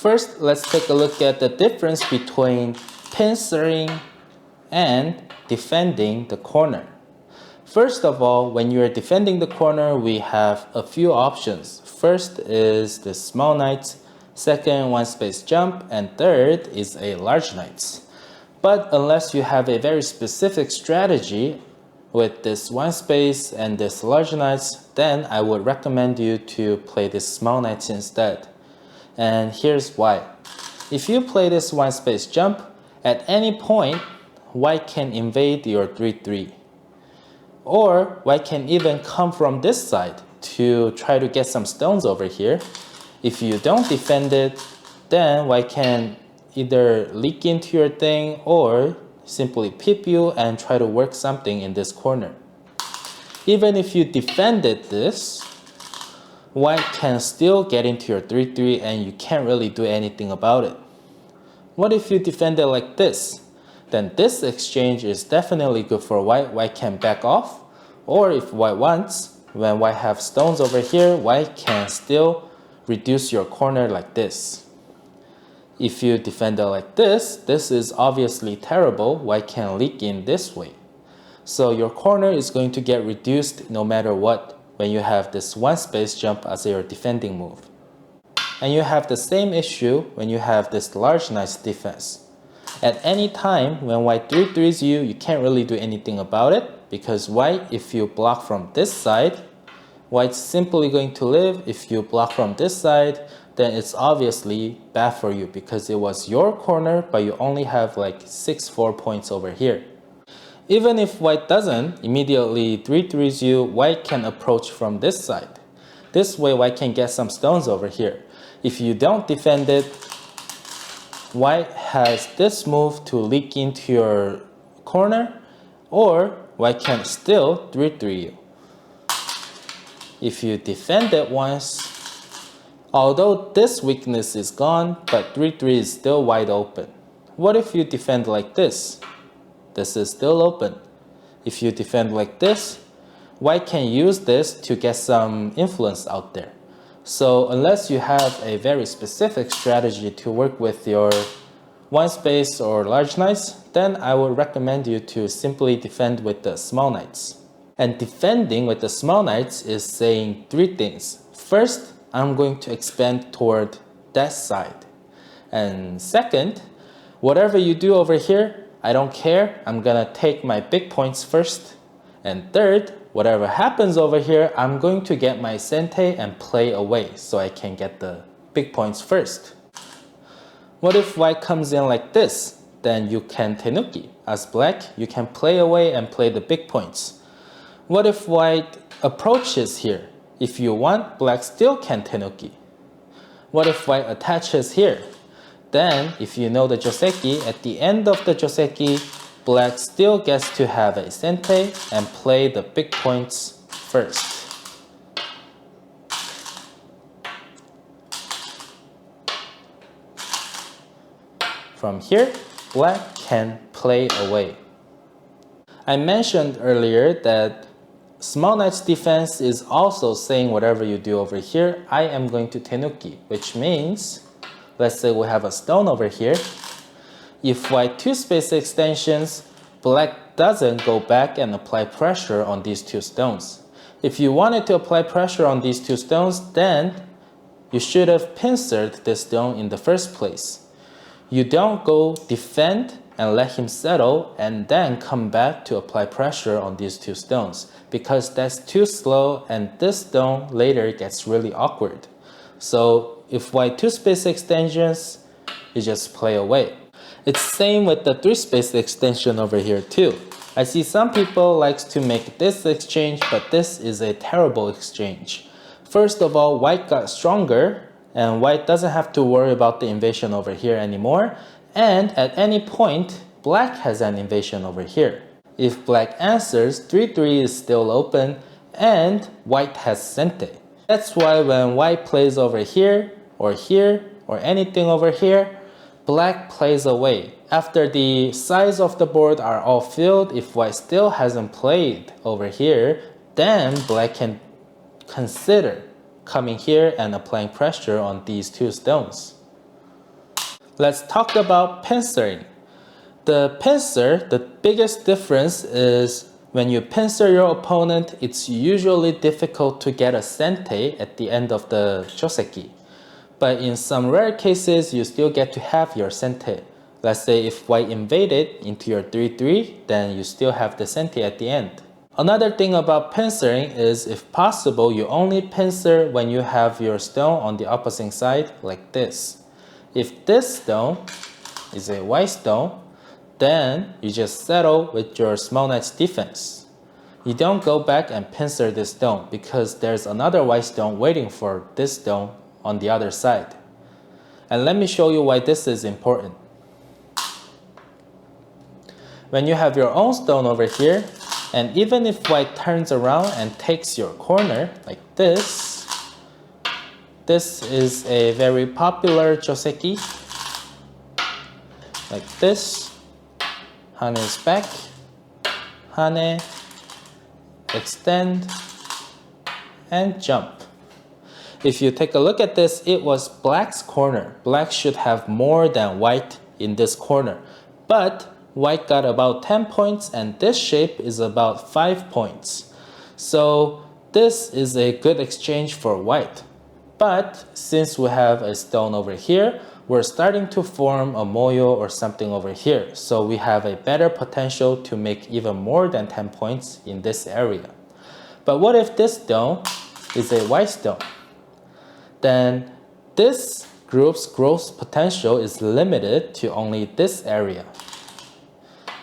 First, let's take a look at the difference between pincering and defending the corner. First of all, when you are defending the corner, we have a few options. First is the small knight, second one space jump, and third is a large knight. But unless you have a very specific strategy with this one space and this large knight, then I would recommend you to play this small knight instead. And here's why. If you play this one space jump, at any point, white can invade your 3-3. Or white can even come from this side to try to get some stones over here. If you don't defend it, then white can either leak into your thing or simply pip you and try to work something in this corner. Even if you defended this, white can still get into your 3-3 and you can't really do anything about it. What if you defend it like this? Then this exchange is definitely good for white. White can back off, or if white wants, when white have stones over here, white can still reduce your corner like this. If you defend it like this is obviously terrible. White can leak in this way. So your corner is going to get reduced no matter what when you have this one space jump as your defending move. And you have the same issue when you have this large knight defense. At any time when white 3-3s you, you can't really do anything about it, because white, if you block from this side, white's simply going to live. If you block from this side, then it's obviously bad for you because it was your corner, but you only have like 6-4 points over here. Even if white doesn't immediately 3-3s you, white can approach from this side. This way white can get some stones over here. If you don't defend it, white has this move to leak into your corner, or white can still 3-3 you. If you defend it once, although this weakness is gone, but 3-3 is still wide open. What if you defend like this? This is still open. If you defend like this, white can use this to get some influence out there. So unless you have a very specific strategy to work with your one space or large knights, then I would recommend you to simply defend with the small knights. And defending with the small knights is saying three things. First, I'm going to expand toward that side. And second, whatever you do over here, I don't care. I'm gonna take my big points first. And third, whatever happens over here, I'm going to get my sente and play away so I can get the big points first. What if white comes in like this? Then you can tenuki. As black, you can play away and play the big points. What if white approaches here? If you want, black still can tenuki. What if white attaches here? Then, if you know the Joseki, at the end of the Joseki, black still gets to have a sente and play the big points first. From here, black can play away. I mentioned earlier that small knight's defense is also saying whatever you do over here, I am going to tenuki, which means, let's say we have a stone over here. If white 2 space extensions, black doesn't go back and apply pressure on these 2 stones. If you wanted to apply pressure on these 2 stones, then you should have pincered this stone in the first place. You don't go defend and let him settle and then come back to apply pressure on these 2 stones, because that's too slow and this stone later gets really awkward. So if white 2 space extensions, you just play away. It's same with the 3 space extension over here too. I see some people likes to make this exchange, but this is a terrible exchange. First of all, white got stronger and white doesn't have to worry about the invasion over here anymore. And at any point, black has an invasion over here. If black answers, 3-3 is still open and white has sente. That's why when white plays over here or anything over here, black plays away. After the sides of the board are all filled, if white still hasn't played over here, then black can consider coming here and applying pressure on these 2 stones. Let's talk about pincering. The pincer, the biggest difference is when you pincer your opponent, it's usually difficult to get a sente at the end of the Joseki. But in some rare cases, you still get to have your sente. Let's say if white invaded into your 3-3, then you still have the sente at the end. Another thing about pincering is, if possible, you only pincer when you have your stone on the opposite side, like this. If this stone is a white stone, then you just settle with your small knight's defense. You don't go back and pincer this stone because there's another white stone waiting for this stone on the other side. And let me show you why this is important. When you have your own stone over here, and even if white turns around and takes your corner like this, this is a very popular Joseki, like this. Hane is back, hane, extend, and jump. If you take a look at this, it was black's corner. Black should have more than white in this corner. But white got about 10 points and this shape is about 5 points. So this is a good exchange for white. But since we have a stone over here, we're starting to form a moyo or something over here. So we have a better potential to make even more than 10 points in this area. But what if this stone is a white stone? Then this group's growth potential is limited to only this area.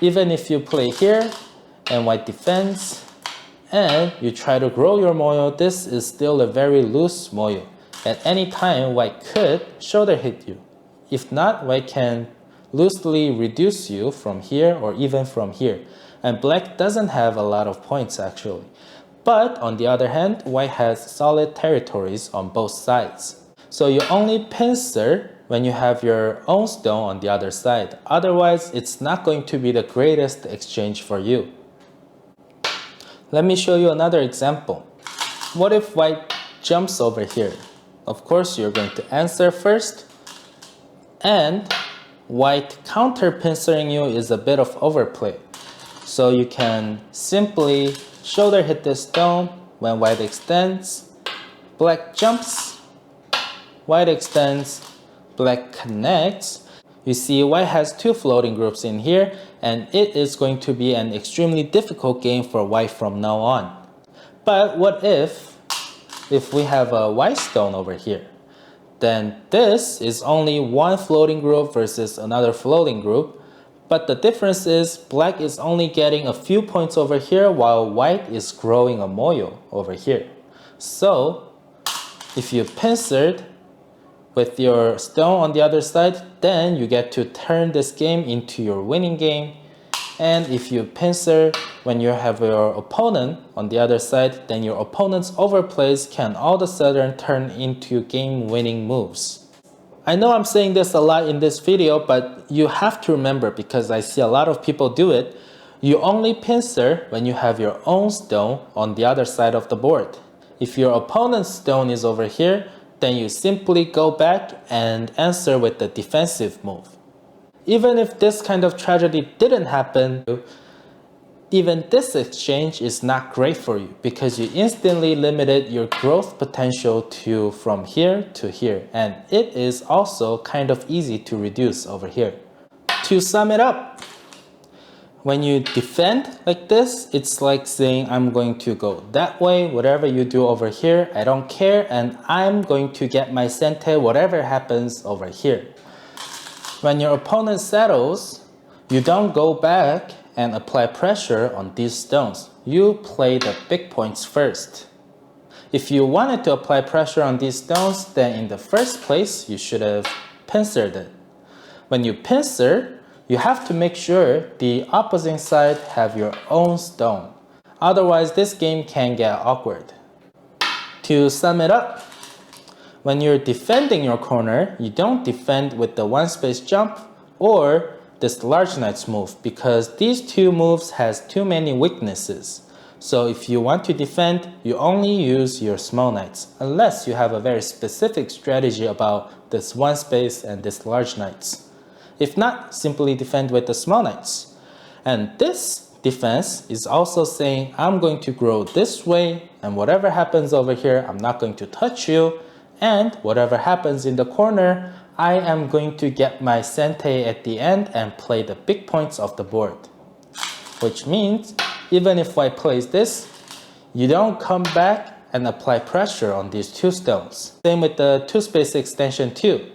Even if you play here and white defends and you try to grow your moyo, this is still a very loose moyo. At any time, white could shoulder hit you. If not, white can loosely reduce you from here or even from here. And black doesn't have a lot of points actually. But on the other hand, white has solid territories on both sides. So you only pincer when you have your own stone on the other side. Otherwise, it's not going to be the greatest exchange for you. Let me show you another example. What if white jumps over here? Of course, you're going to answer first. And white counter pincering you is a bit of overplay. So you can simply shoulder hit this stone when white extends, black jumps, white extends, black connects. You see white has two floating groups in here and it is going to be an extremely difficult game for white from now on. But what if we have a white stone over here? Then this is only one floating group versus another floating group. But the difference is black is only getting a few points over here while white is growing a moyo over here. So if you pincered with your stone on the other side, then you get to turn this game into your winning game. And if you pincer when you have your opponent on the other side, then your opponent's overplays can all of a sudden turn into game-winning moves. I know I'm saying this a lot in this video, but you have to remember, because I see a lot of people do it, you only pincer when you have your own stone on the other side of the board. If your opponent's stone is over here, then you simply go back and answer with the defensive move. Even if this kind of tragedy didn't happen, even this exchange is not great for you because you instantly limited your growth potential to from here to here, and it is also kind of easy to reduce over here. To sum it up, when you defend like this, it's like saying I'm going to go that way, whatever you do over here, I don't care, and I'm going to get my sente whatever happens over here. When your opponent settles, you don't go back and apply pressure on these stones. You play the big points first. If you wanted to apply pressure on these stones, then in the first place, you should have pincered it. When you pincer, you have to make sure the opposing side have your own stone. Otherwise, this game can get awkward. To sum it up, when you're defending your corner, you don't defend with the one space jump or this large knight's move, because these two moves has too many weaknesses. So if you want to defend, you only use your small knights, unless you have a very specific strategy about this one space and this large knights. If not, simply defend with the small knights. And this defense is also saying I'm going to grow this way, and whatever happens over here, I'm not going to touch you, and whatever happens in the corner, I am going to get my sente at the end and play the big points of the board. Which means, even if I place this, you don't come back and apply pressure on these two stones. Same with the two space extension too.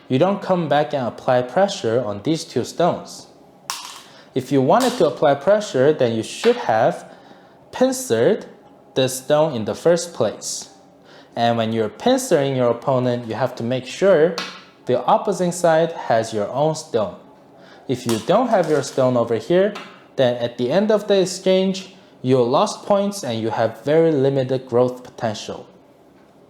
You don't come back and apply pressure on these two stones. If you wanted to apply pressure, then you should have pincered this stone in the first place. And when you're pincering your opponent, you have to make sure the opposing side has your own stone. If you don't have your stone over here, then at the end of the exchange, you lost points and you have very limited growth potential.